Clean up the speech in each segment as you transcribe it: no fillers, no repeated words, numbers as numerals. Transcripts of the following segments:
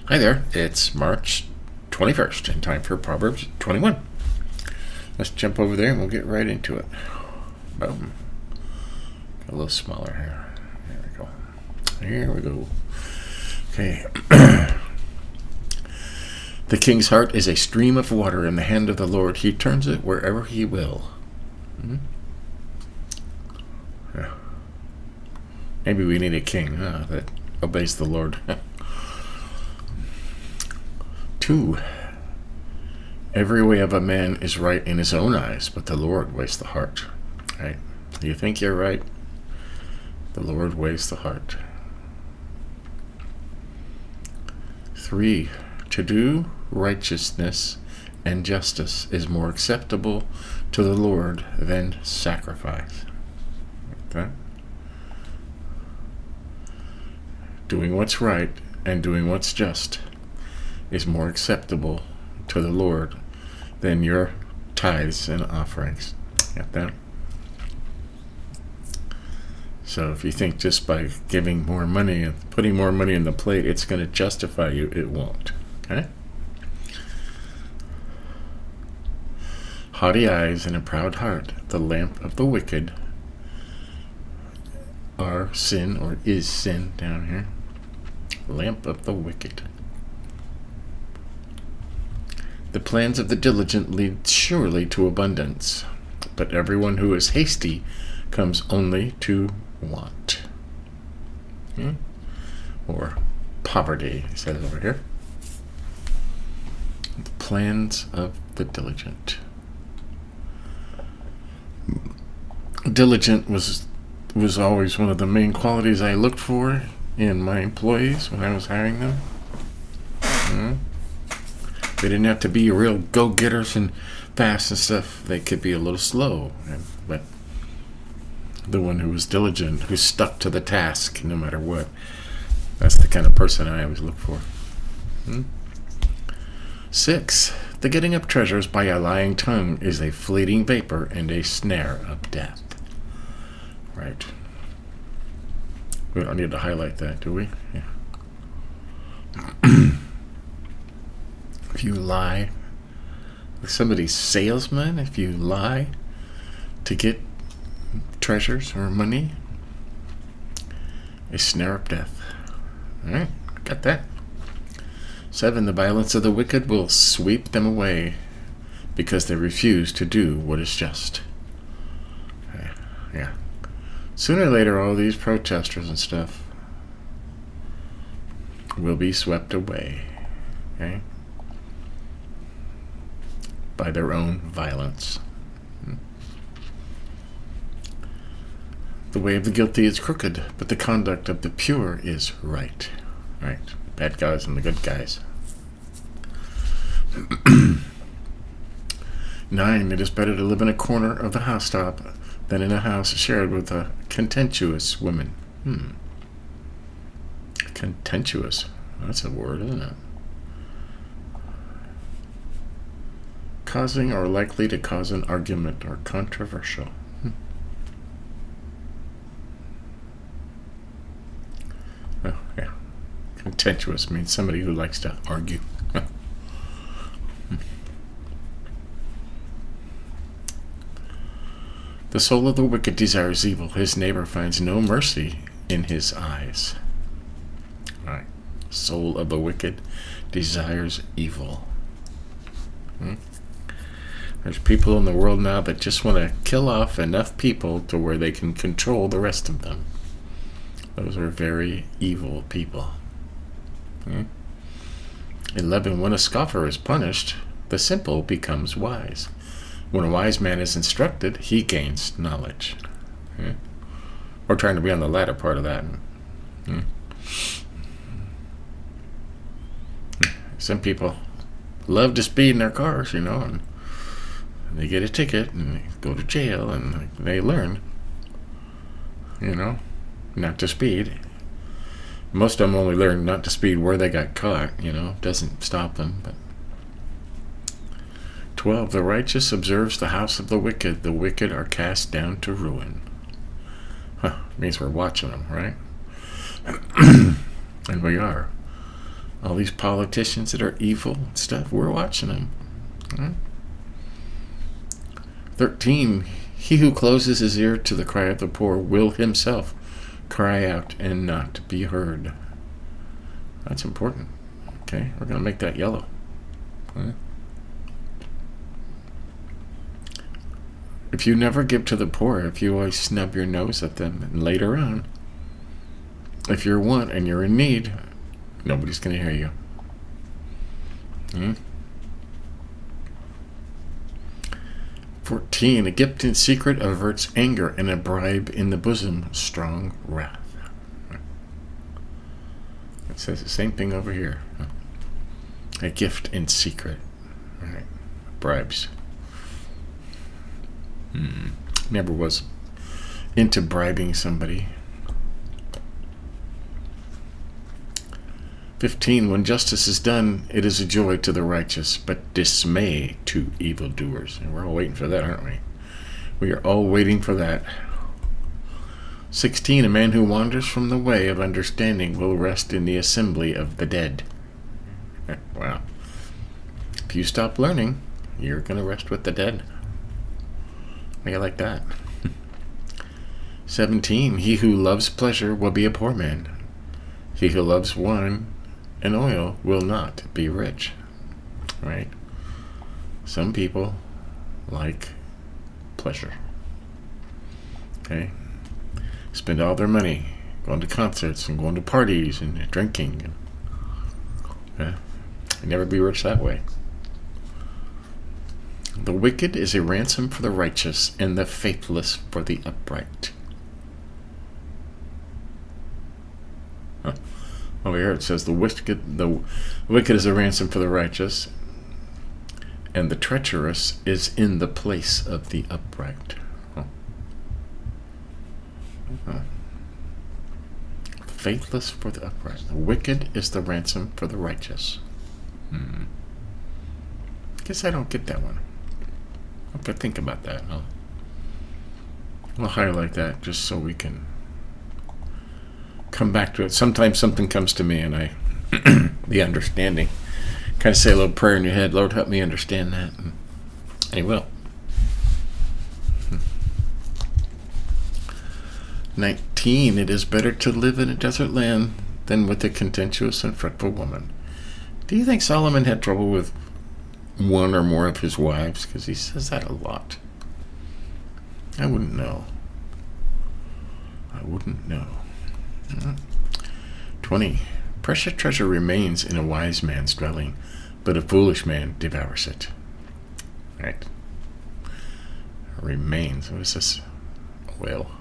Hi there, it's March 21st and time for Proverbs 21. Let's jump over there and we'll get right into it. Boom. A little smaller here. Here we go. Okay. The king's heart is a stream of water in the hand of the Lord. He turns it wherever he will. Yeah. Maybe we need a king that obeys the Lord. 2. Every way of a man is right in his own eyes, but the Lord weighs the heart. Right? You think you're right? The Lord weighs the heart. 3. To do righteousness and justice is more acceptable to the Lord than sacrifice. Okay? Doing what's right and doing what's just is more acceptable to the Lord than your tithes and offerings. Got that? So if you think just by giving more money and putting more money in the plate, it's going to justify you, it won't. Okay? Haughty eyes and a proud heart, the lamp of the wicked, are sin, or is sin down here. Lamp of the wicked. The plans of the diligent lead surely to abundance, but everyone who is hasty comes only to want. Or poverty, he says over here. The plans of the diligent. Diligent was always one of the main qualities I looked for in my employees when I was hiring them. They didn't have to be real go-getters and fast and stuff. They could be a little slow. But the one who was diligent, who stuck to the task no matter what, that's the kind of person I always look for. 6. The getting up treasures by a lying tongue is a fleeting vapor and a snare of death. Right. We don't need to highlight that, do we? Yeah. If you lie, like somebody's salesman, if you lie to get treasures or money, a snare of death. All right, got that. 7. The violence of the wicked will sweep them away because they refuse to do what is just. Yeah. Sooner or later, all these protesters and stuff will be swept away. Okay? By their own violence. The way of the guilty is crooked, but the conduct of the pure is right. Right. Bad guys and the good guys. 9. It is better to live in a corner of the housetop than in a house shared with a contentious woman. Contentious. That's a word, isn't it? Causing or likely to cause an argument or controversial. Oh, yeah. Contentious means somebody who likes to argue. The soul of the wicked desires evil. His neighbor finds no mercy in his eyes. All right. Soul of the wicked desires evil. There's people in the world now that just want to kill off enough people to where they can control the rest of them. Those are very evil people. 11. When a scoffer is punished, the simple becomes wise. When a wise man is instructed, he gains knowledge. We're trying to be on the latter part of that. Some people love to speed in their cars, and they get a ticket and they go to jail and they learn, not to speed. Most of them only learn not to speed where they got caught, doesn't stop them. But 12. The righteous observes the house of the wicked. The wicked are cast down to ruin. Means we're watching them, right? And we are. All these politicians that are evil and stuff, we're watching them. Right? 13, he who closes his ear to the cry of the poor will himself cry out and not be heard. That's important. Okay, we're going to make that yellow. Right? If you never give to the poor, if you always snub your nose at them, and later on, if you're want and you're in need, nobody's going to hear you. Hmm? 14, a gift in secret averts anger, and a bribe in the bosom strong wrath. It says the same thing over here. A gift in secret. Right. Bribes. Never was into bribing somebody. 15, when justice is done, it is a joy to the righteous, but dismay to evildoers. And we're all waiting for that, aren't we? We are all waiting for that. 16, a man who wanders from the way of understanding will rest in the assembly of the dead. Wow. If you stop learning, you're going to rest with the dead. How you like that? 17, he who loves pleasure will be a poor man. He who loves wine and oil will not be rich. Right? Some people like pleasure. Okay? Spend all their money going to concerts and going to parties and drinking. And never be rich that way. The wicked is a ransom for the righteous, and the faithless for the upright. Over here it says the wicked is a ransom for the righteous, and the treacherous is in the place of the upright. Faithless for the upright. The wicked is the ransom for the righteous. Guess I don't get that one. I'll have to think about that. I'll highlight that just so we can come back to it. Sometimes something comes to me and I the understanding. Kind of say a little prayer in your head, Lord, help me understand that. And He will. 19, it is better to live in a desert land than with a contentious and fretful woman. Do you think Solomon had trouble with one or more of his wives? Because he says that a lot. I wouldn't know. 20, precious treasure remains in a wise man's dwelling, but a foolish man devours it. Right. Remains. What is this? Oil.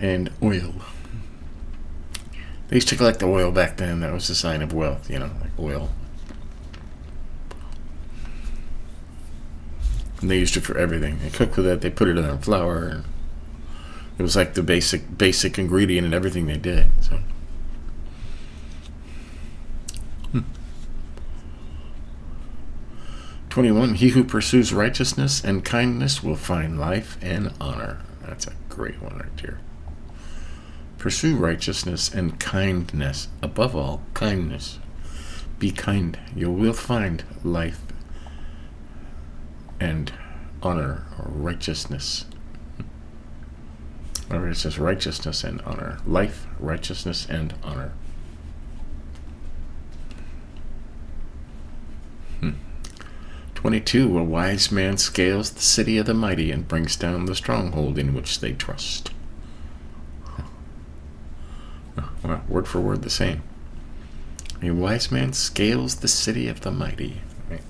And oil. They used to collect the oil back then. That was a sign of wealth, like oil. And they used it for everything. They cooked with it. They put it in their flour. And it was like the basic ingredient in everything they did. So. 21, he who pursues righteousness and kindness will find life and honor. That's a great one right here. Pursue righteousness and kindness. Above all, kindness. Be kind. You will find life and honor or righteousness. Or it says righteousness and honor. Life, righteousness, and honor. 22, a wise man scales the city of the mighty and brings down the stronghold in which they trust. Well, word for word the same. A wise man scales the city of the mighty. Right?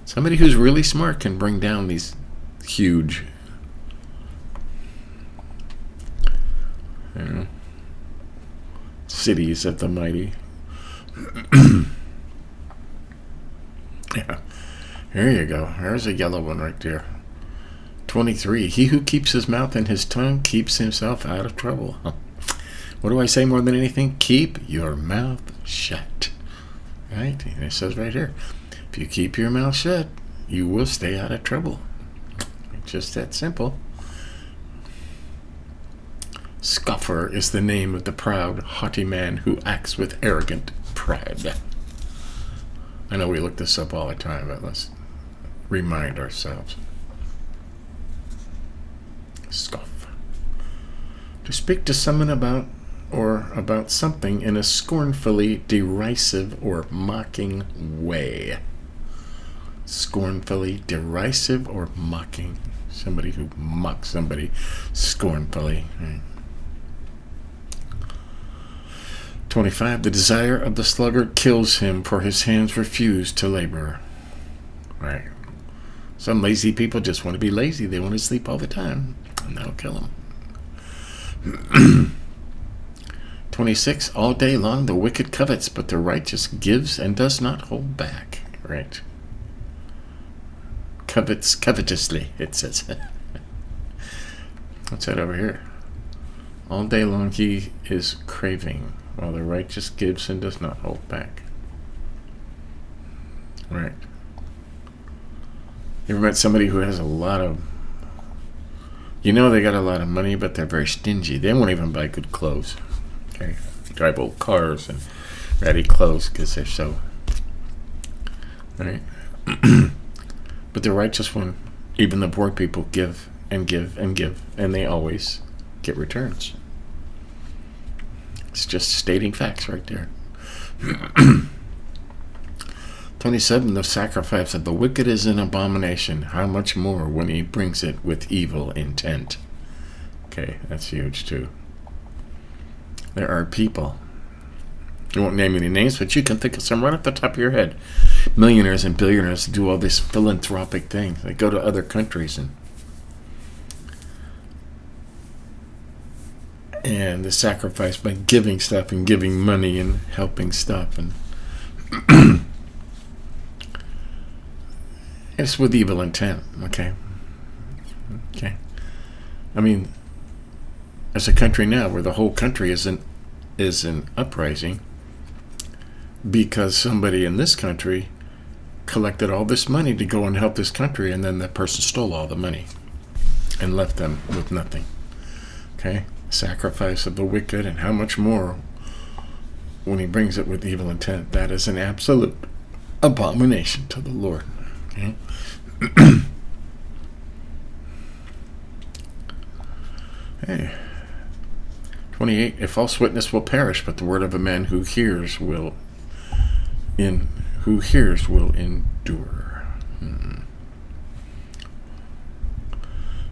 Somebody who's really smart can bring down these huge, cities of the mighty. Yeah. Here you go. There's a yellow one right there. 23. He who keeps his mouth and his tongue keeps himself out of trouble. What do I say more than anything? Keep your mouth shut. Right? And it says right here, if you keep your mouth shut, you will stay out of trouble. It's just that simple. Scoffer is the name of the proud, haughty man who acts with arrogant pride. I know we look this up all the time, but let's remind ourselves. Scoff. To speak to someone about something in a scornfully derisive or mocking way. Scornfully derisive or mocking. Somebody who mocks somebody scornfully. Right. 25. The desire of the sluggard kills him, for his hands refuse to labor. Right. Some lazy people just want to be lazy. They want to sleep all the time, and that'll kill them. 26. All day long the wicked covets, but the righteous gives and does not hold back. Right. Covets covetously, it says. What's that over here? All day long he is craving, while the righteous gives and does not hold back. Right. You ever met somebody who has a lot of... You know they got a lot of money, but they're very stingy. They won't even buy good clothes. Okay? Drive old cars and ratty clothes because they're so... Right? But the righteous one, even the poor people, give and give and give, and they always get returns. It's just stating facts right there. 27. The sacrifice of the wicked is an abomination. How much more when he brings it with evil intent? Okay, that's huge too. There are people, I won't name any names, but you can think of some right off the top of your head. Millionaires and billionaires do all these philanthropic things. They go to other countries and they sacrifice by giving stuff and giving money and helping stuff, and it's with evil intent. Okay. I mean, there's a country now where the whole country is in uprising because somebody in this country collected all this money to go and help this country, and then that person stole all the money and left them with nothing. Okay? Sacrifice of the wicked, and how much more when he brings it with evil intent. That is an absolute abomination to the Lord. Okay? Hey. 28. A false witness will perish, but the word of a man who hears will endure.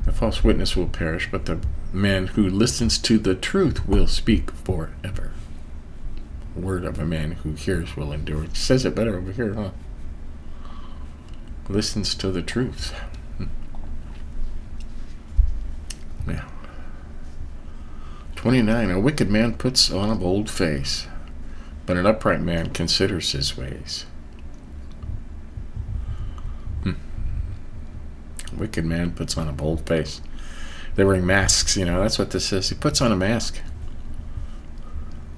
A false witness will perish, but the man who listens to the truth will speak forever. The word of a man who hears will endure. It says it better over here, huh? Listens to the truth. Yeah. 29. A wicked man puts on a bold face, but an upright man considers his ways. A wicked man puts on a bold face. They're wearing masks, that's what this is. He puts on a mask.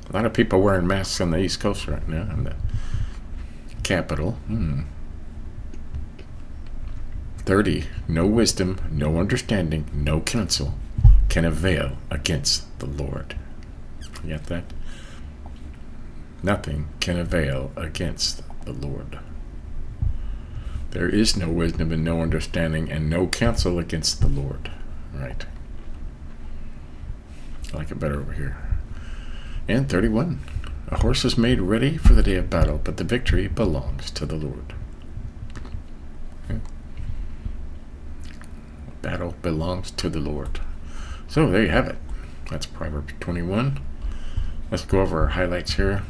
A lot of people wearing masks on the East Coast right now, in the capital. 30. No wisdom, no understanding, no counsel can avail against the Lord. You get that? Nothing can avail against the Lord. There is no wisdom and no understanding and no counsel against the Lord. Right. I like it better over here. And 31. A horse is made ready for the day of battle, but the victory belongs to the Lord. Okay. Battle belongs to the Lord. So there you have it. That's Proverbs 21. Let's go over our highlights here.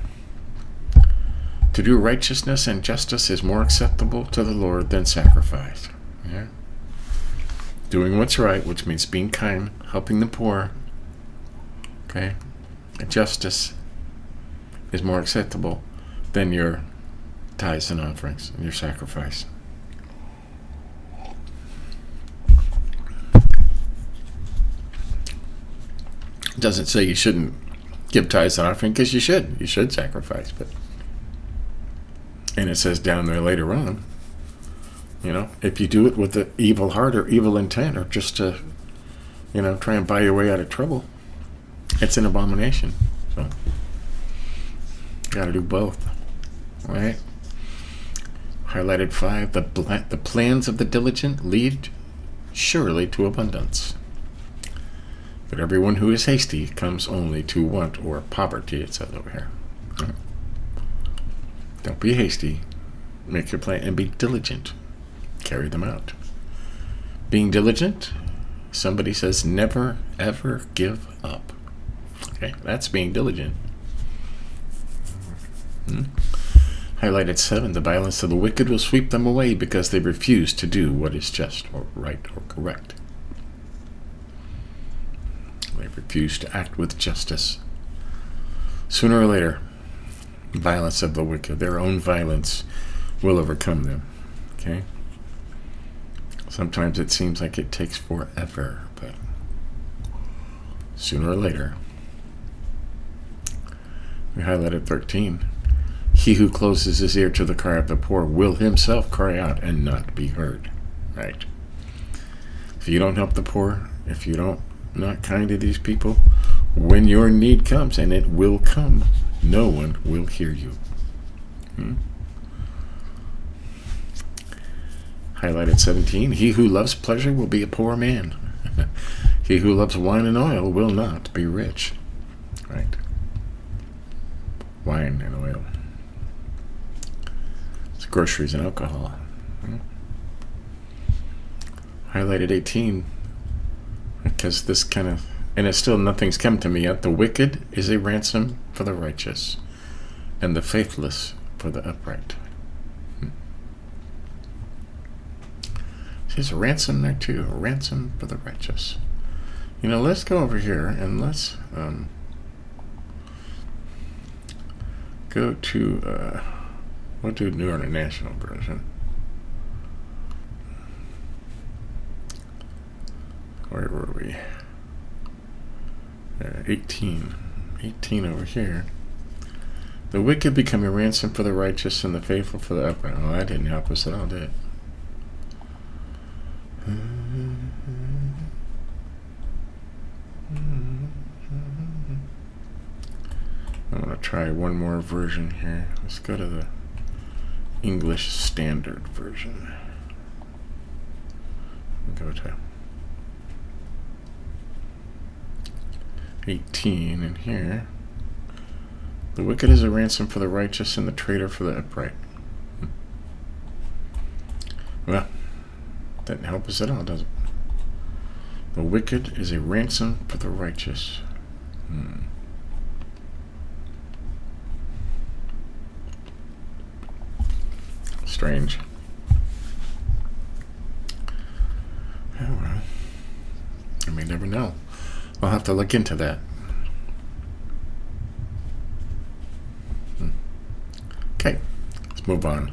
To do righteousness and justice is more acceptable to the Lord than sacrifice. Yeah. Doing what's right, which means being kind, helping the poor. Okay. And justice is more acceptable than your tithes and offerings and your sacrifice. It doesn't say you shouldn't give tithes and offering, because you should. You should sacrifice, but and it says down there later on, if you do it with an evil heart or evil intent, or just to, try and buy your way out of trouble, it's an abomination. So, got to do both. right? Highlighted 5, the plans of the diligent lead surely to abundance. But everyone who is hasty comes only to want or poverty, it says over here. Don't be hasty. Make your plan and be diligent. Carry them out. Being diligent, somebody says never, ever give up. Okay, that's being diligent. Highlighted 7, the violence of the wicked will sweep them away because they refuse to do what is just or right or correct. They refuse to act with justice. Sooner or later, violence of the wicked, their own violence, will overcome them. Okay? Sometimes it seems like it takes forever, but sooner or later. We highlighted 13. He who closes his ear to the cry of the poor will himself cry out and not be heard. Right? If you don't help the poor, if you don't not kind to these people, when your need comes, and it will come, no one will hear you. Highlighted 17. He who loves pleasure will be a poor man. He who loves wine and oil will not be rich. Right? Wine and oil. It's groceries and alcohol. Highlighted 18. Because this kind of, and it's still nothing's come to me yet. The wicked is a ransom for the righteous, and the faithless for the upright. There's a ransom there too, a ransom for the righteous. Let's go over here and let's go to, we'll do New International Version. Where were we? 18 over here. The wicked become a ransom for the righteous, and the faithful for the upright. Oh, that didn't help us at all, did it? I'm going to try one more version here. Let's go to the English Standard Version. Go to 18, and here, the wicked is a ransom for the righteous, and the traitor for the upright. Well, that doesn't help us at all, does it? The wicked is a ransom for the righteous. Strange. Oh well. I may never know. I'll have to look into that. Okay, let's move on.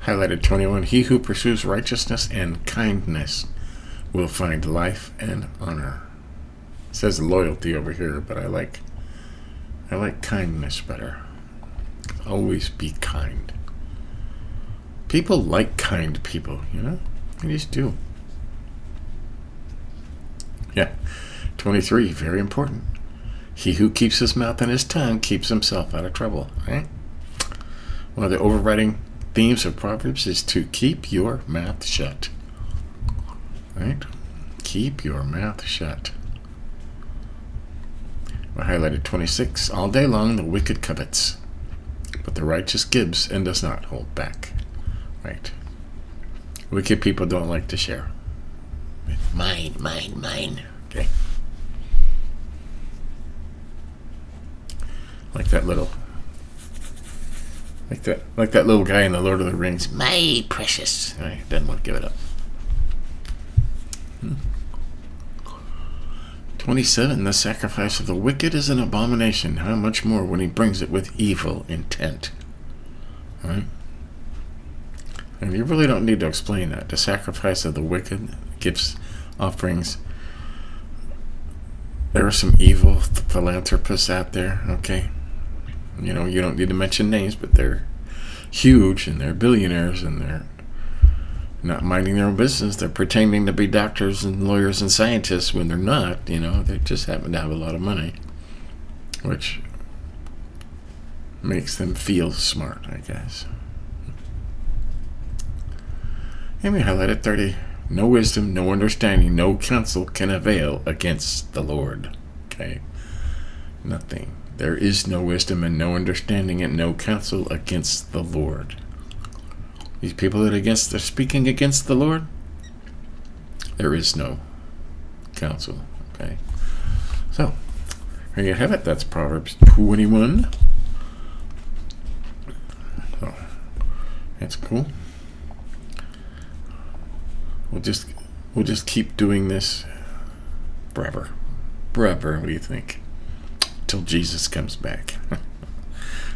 Highlighted 21. He who pursues righteousness and kindness will find life and honor. It says loyalty over here, but I like kindness better. Always be kind. People like kind people, They just do. Yeah. 23, very important. He who keeps his mouth and his tongue keeps himself out of trouble. Right? One of the overriding themes of Proverbs is to keep your mouth shut. Right? Keep your mouth shut. We highlighted 26. All day long the wicked covets, but the righteous gives and does not hold back. Right? Wicked people don't like to share. Mine. Okay? Like that little guy in the Lord of the Rings. My precious. Right? Doesn't want to give it up. 27. The sacrifice of the wicked is an abomination. How much more when he brings it with evil intent. Right? And you really don't need to explain that. The sacrifice of the wicked, gifts, offerings. There are some evil philanthropists out there, okay? You don't need to mention names, but they're huge, and they're billionaires, and they're not minding their own business. They're pretending to be doctors and lawyers and scientists when they're not. They just happen to have a lot of money, which makes them feel smart, I guess. And we highlighted 30. No wisdom, no understanding, no counsel can avail against the Lord. Okay? Nothing. There is no wisdom and no understanding and no counsel against the Lord. These people that are speaking against the Lord, there is no counsel. Okay? So, there you have it. That's Proverbs 21. So, that's cool. We'll just keep doing this forever. Forever, what do you think? Till Jesus comes back.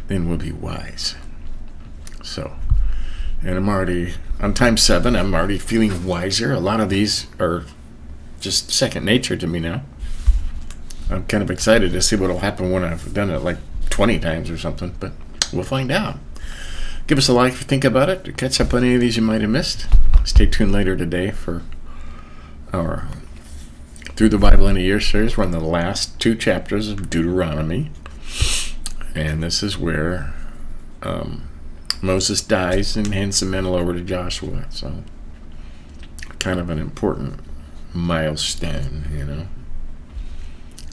Then we'll be wise. So, and I'm already on time 7. I'm already feeling wiser. A lot of these are just second nature to me now. I'm kind of excited to see what will happen when I've done it like 20 times or something, but we'll find out. Give us a like if you think about it. Catch up on any of these you might have missed. Stay tuned later today for our Through the Bible in a Year series. We're on the last 2 chapters of Deuteronomy. And this is where Moses dies and hands the mantle over to Joshua. So, kind of an important milestone, you know.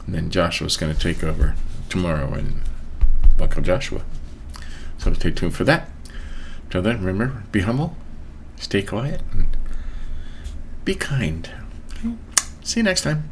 And then Joshua's going to take over tomorrow and buckle Joshua. So stay tuned for that. Till then, remember, be humble, stay quiet, and be kind. See you next time.